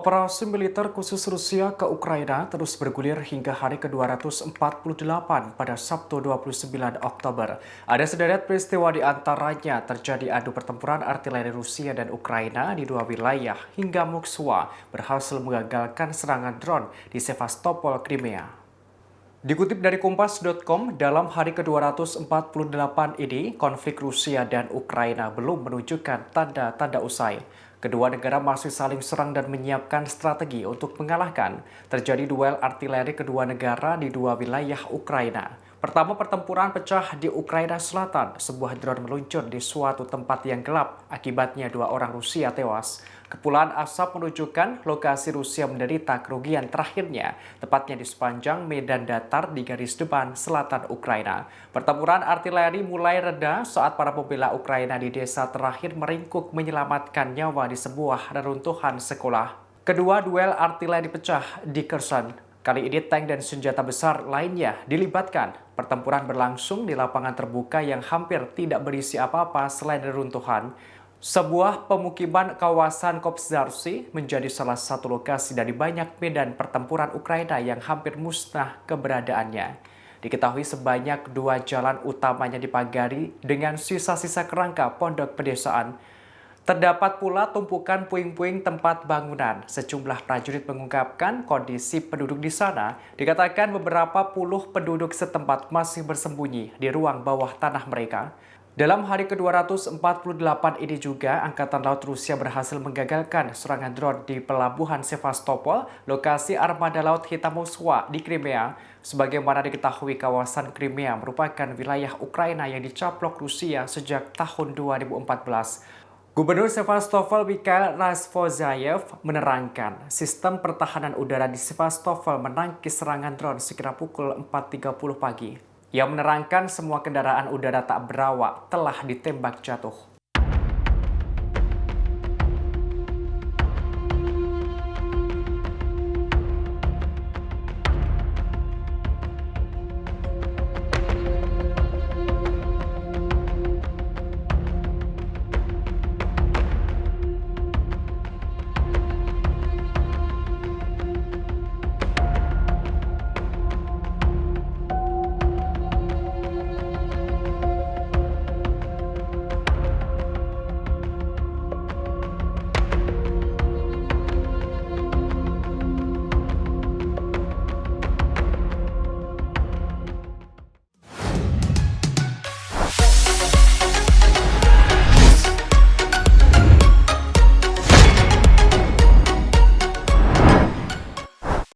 Operasi militer khusus Rusia ke Ukraina terus bergulir hingga hari ke-248 pada Sabtu 29 Oktober. Ada sederet peristiwa di antaranya terjadi adu pertempuran artileri Rusia dan Ukraina di dua wilayah hingga Moskwa berhasil menggagalkan serangan drone di Sevastopol, Crimea. Dikutip dari Kompas.com, dalam hari ke-248 ini, konflik Rusia dan Ukraina belum menunjukkan tanda-tanda usai. Kedua negara masih saling serang dan menyiapkan strategi untuk mengalahkan. Terjadi duel artileri kedua negara di dua wilayah Ukraina. Pertama, pertempuran pecah di Ukraina Selatan. Sebuah drone meluncur di suatu tempat yang gelap. Akibatnya dua orang Rusia tewas. Kepulan asap menunjukkan lokasi Rusia menderita kerugian terakhirnya, tepatnya di sepanjang medan datar di garis depan selatan Ukraina. Pertempuran artileri mulai reda saat para pembela Ukraina di desa terakhir meringkuk menyelamatkan nyawa di sebuah reruntuhan sekolah. Kedua duel artileri pecah di Kherson. Kali ini tank dan senjata besar lainnya dilibatkan. Pertempuran berlangsung di lapangan terbuka yang hampir tidak berisi apa-apa selain reruntuhan. Sebuah pemukiman kawasan Kopzarsi menjadi salah satu lokasi dari banyak medan pertempuran Ukraina yang hampir musnah keberadaannya. Diketahui sebanyak dua jalan utamanya dipagari dengan sisa-sisa kerangka pondok pedesaan. Terdapat pula tumpukan puing-puing tempat bangunan. Sejumlah prajurit mengungkapkan kondisi penduduk di sana. Dikatakan beberapa puluh penduduk setempat masih bersembunyi di ruang bawah tanah mereka. Dalam hari ke-248 ini juga, Angkatan Laut Rusia berhasil menggagalkan serangan drone di Pelabuhan Sevastopol, lokasi armada Laut Hitam Moskwa di Crimea. Sebagaimana diketahui, kawasan Crimea merupakan wilayah Ukraina yang dicaplok Rusia sejak tahun 2014. Gubernur Sevastopol Mikhail Razvozayev menerangkan sistem pertahanan udara di Sevastopol menangkis serangan drone sekira pukul 4.30 pagi. Ia menerangkan semua kendaraan udara tak berawak telah ditembak jatuh.